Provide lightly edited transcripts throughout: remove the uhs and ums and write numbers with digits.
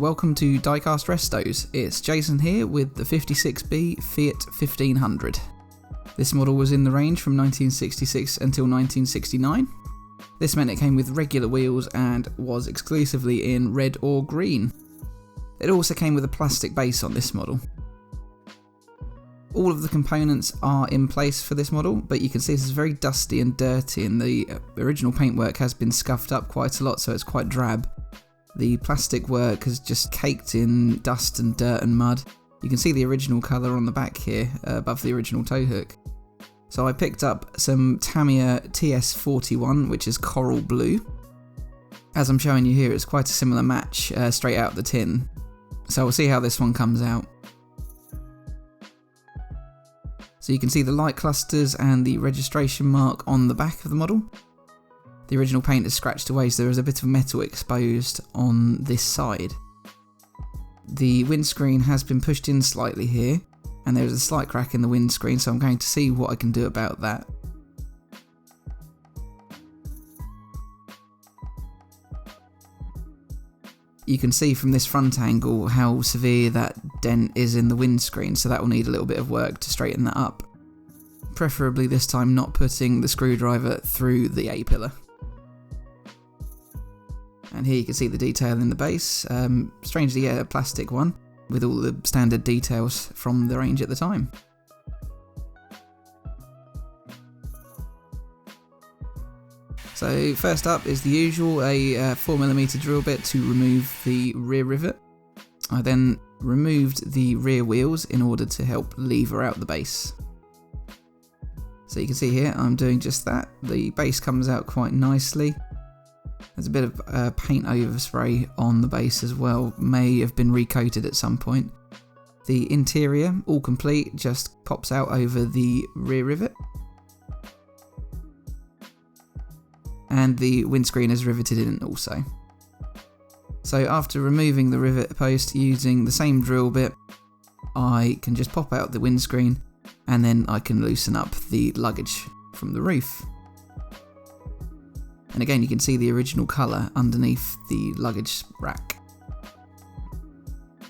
welcome to DieCastRestos. It's Jason here with the 56B Fiat 1500. This model was in the range from 1966 until 1969. This meant it came with regular wheels and was exclusively in red or green. It also came with a plastic base on this model. All of the components are in place for this model, but you can see this is very dusty and dirty, and the original paintwork has been scuffed up quite a lot, so it's quite drab. The plastic work has just caked in dust and dirt and mud. You can see the original colour on the back here, above the original tow hook. So I picked up some Tamiya TS41, which is coral blue. As I'm showing you here, it's quite a similar match straight out the tin. So we'll see how this one comes out. So you can see the light clusters and the registration mark on the back of the model. The original paint is scratched away, so there is a bit of metal exposed on this side. The windscreen has been pushed in slightly here, and there is a slight crack in the windscreen, so I'm going to see what I can do about that. You can see from this front angle how severe that dent is in the windscreen, so that will need a little bit of work to straighten that up. Preferably this time not putting the screwdriver through the A-pillar. And here you can see the detail in the base. Strangely, a plastic one, with all the standard details from the range at the time. So first up is the usual, a 4mm drill bit to remove the rear rivet. I then removed the rear wheels in order to help lever out the base. So you can see here I'm doing just that. The base comes out quite nicely. There's a bit of paint overspray on the base as well, may have been recoated at some point. The interior, all complete, just pops out over the rear rivet. And the windscreen is riveted in also. So after removing the rivet post using the same drill bit, I can just pop out the windscreen and then I can loosen up the luggage from the roof. And again, you can see the original colour underneath the luggage rack.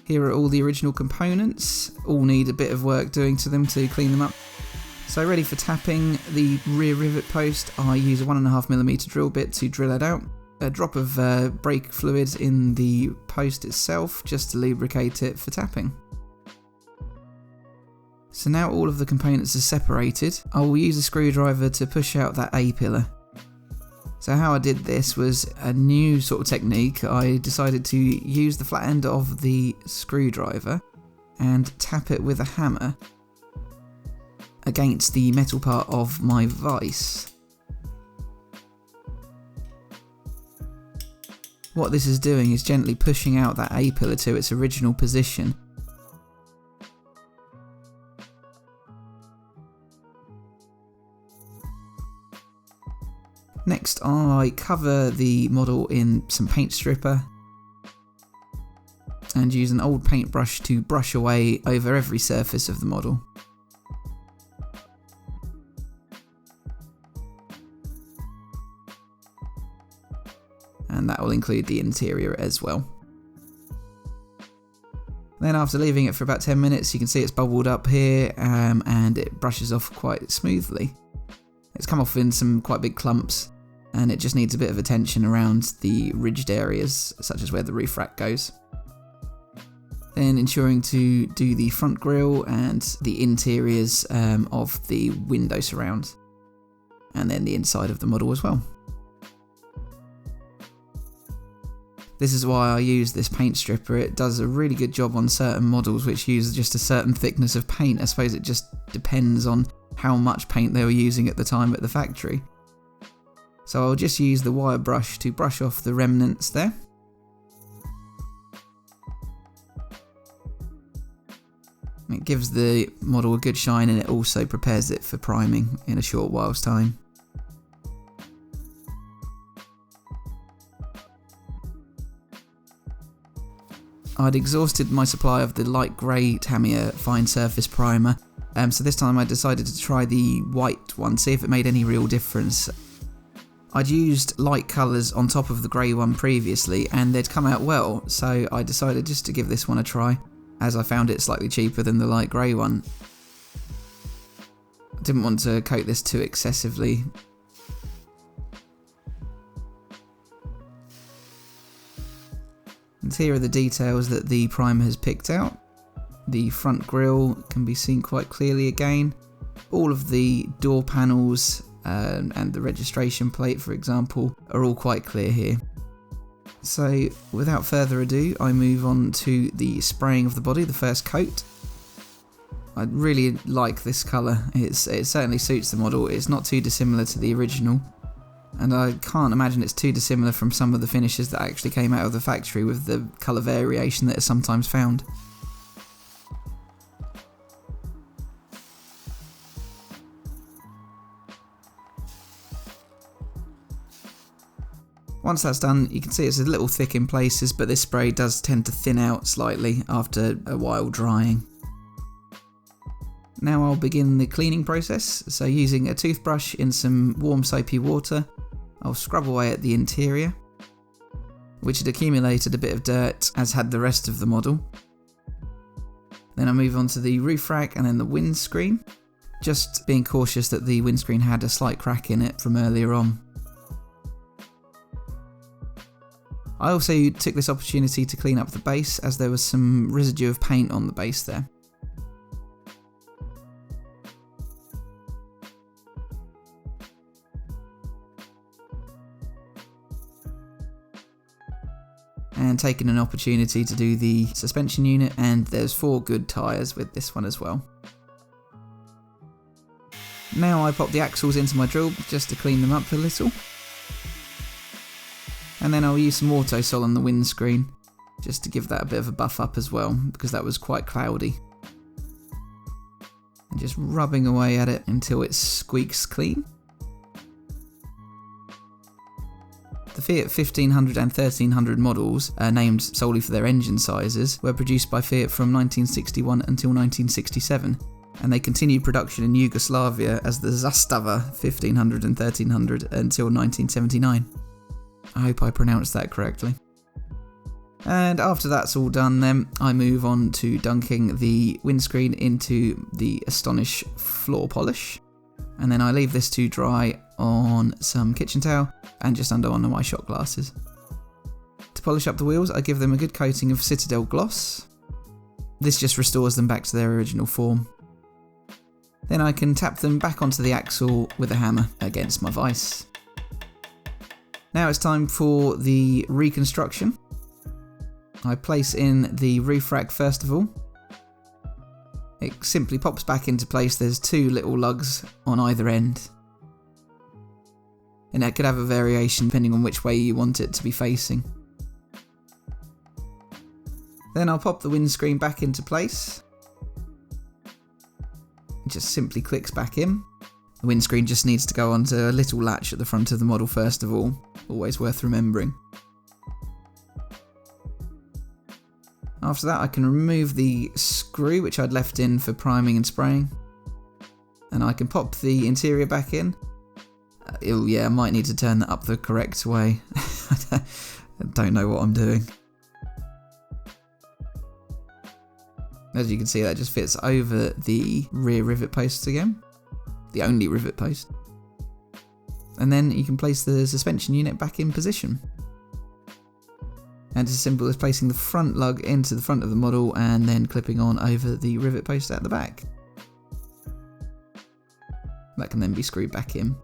Here are all the original components, all need a bit of work doing to them to clean them up. So ready for tapping the rear rivet post, I use a 1.5mm drill bit to drill it out. A drop of brake fluid in the post itself just to lubricate it for tapping. So now all of the components are separated, I will use a screwdriver to push out that A-pillar. So how I did this was a new sort of technique. I decided to use the flat end of the screwdriver and tap it with a hammer against the metal part of my vise. What this is doing is gently pushing out that A-pillar to its original position. Next, I cover the model in some paint stripper and use an old paintbrush to brush away over every surface of the model. And that will include the interior as well. Then after leaving it for about 10 minutes, you can see it's bubbled up here and it brushes off quite smoothly. It's come off in some quite big clumps and it just needs a bit of attention around the ridged areas, such as where the roof rack goes. Then ensuring to do the front grille and the interiors of the window surround, and then the inside of the model as well. This is why I use this paint stripper. It does a really good job on certain models which use just a certain thickness of paint. I suppose it just depends on how much paint they were using at the time at the factory. So I'll just use the wire brush to brush off the remnants there. It gives the model a good shine and it also prepares it for priming in a short while's time. I'd exhausted my supply of the light grey Tamiya fine surface primer, so this time I decided to try the white one, see if it made any real difference. I'd used light colours on top of the grey one previously and they'd come out well, so I decided just to give this one a try, as I found it slightly cheaper than the light grey one. I didn't want to coat this too excessively. And here are the details that the primer has picked out. The front grille can be seen quite clearly again. All of the door panels and the registration plate, for example, are all quite clear here. So without further ado, I move on to the spraying of the body, the first coat. I really like this colour. It certainly suits the model. It's not too dissimilar to the original, and I can't imagine it's too dissimilar from some of the finishes that actually came out of the factory with the colour variation that is sometimes found. Once that's done, you can see it's a little thick in places, but this spray does tend to thin out slightly after a while drying. Now I'll begin the cleaning process. So using a toothbrush in some warm soapy water, I'll scrub away at the interior, which had accumulated a bit of dirt, as had the rest of the model. Then I move on to the roof rack and then the windscreen, just being cautious that the windscreen had a slight crack in it from earlier on. I also took this opportunity to clean up the base, as there was some residue of paint on the base there. And taking an opportunity to do the suspension unit, and there's 4 good tyres with this one as well. Now I pop the axles into my drill just to clean them up a little. And then I'll use some Autosol on the windscreen, just to give that a bit of a buff up as well, because that was quite cloudy. And just rubbing away at it until it squeaks clean. The Fiat 1500 and 1300 models, named solely for their engine sizes, were produced by Fiat from 1961 until 1967, and they continued production in Yugoslavia as the Zastava 1500 and 1300 until 1979. I hope I pronounced that correctly. And after that's all done, then I move on to dunking the windscreen into the Astonish floor polish, and then I leave this to dry on some kitchen towel and just under one of my shot glasses. To polish up the wheels, I give them a good coating of Citadel gloss. This just restores them back to their original form. Then I can tap them back onto the axle with a hammer against my vise. Now it's time for the reconstruction. I place in the roof rack first of all. It simply pops back into place. There's 2 little lugs on either end. And it could have a variation depending on which way you want it to be facing. Then I'll pop the windscreen back into place. It just simply clicks back in. The windscreen just needs to go onto a little latch at the front of the model first of all. Always worth remembering. After that I can remove the screw which I'd left in for priming and spraying. And I can pop the interior back in. Oh yeah, I might need to turn that up the correct way. I don't know what I'm doing. As you can see, that just fits over the rear rivet posts again. The only rivet post. And then you can place the suspension unit back in position. And it's as simple as placing the front lug into the front of the model and then clipping on over the rivet post at the back. That can then be screwed back in.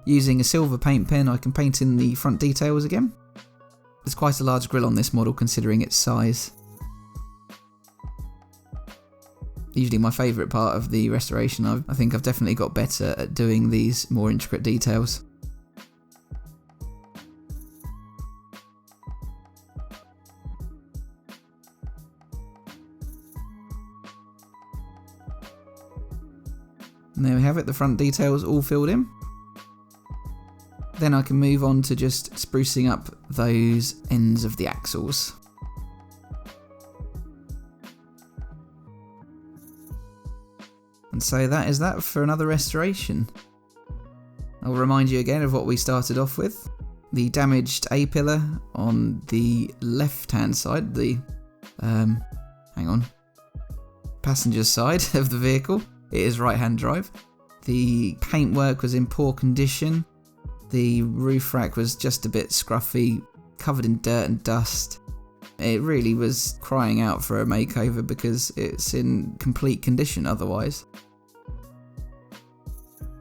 Using a silver paint pen, I can paint in the front details again. There's quite a large grille on this model considering its size. Usually my favourite part of the restoration. I think I've definitely got better at doing these more intricate details. And there we have it, the front details all filled in. Then I can move on to just sprucing up those ends of the axles. And so that is that for another restoration. I'll remind you again of what we started off with. The damaged A-pillar on the left-hand side, the passenger side of the vehicle. It is right-hand drive. The paintwork was in poor condition. The roof rack was just a bit scruffy, covered in dirt and dust. It really was crying out for a makeover because it's in complete condition otherwise.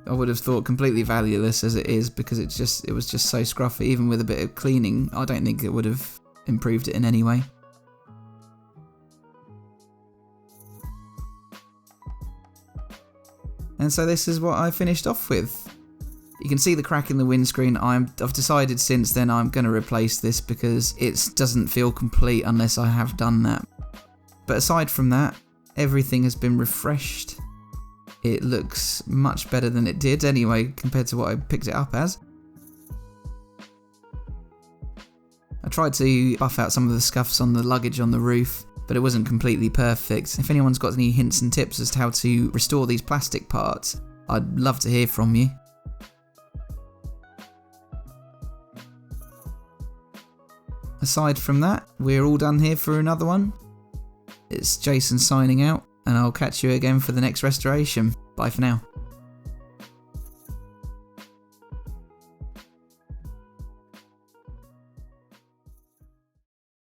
I would have thought completely valueless as it is because it was just so scruffy. Even with a bit of cleaning, I don't think it would have improved it in any way. And so this is what I finished off with. You can see the crack in the windscreen. I've decided since then I'm going to replace this because it doesn't feel complete unless I have done that. But aside from that, everything has been refreshed. It looks much better than it did anyway compared to what I picked it up as. I tried to buff out some of the scuffs on the luggage on the roof, but it wasn't completely perfect. If anyone's got any hints and tips as to how to restore these plastic parts, I'd love to hear from you. Aside from that, we're all done here for another one. It's Jason signing out, and I'll catch you again for the next restoration. Bye for now.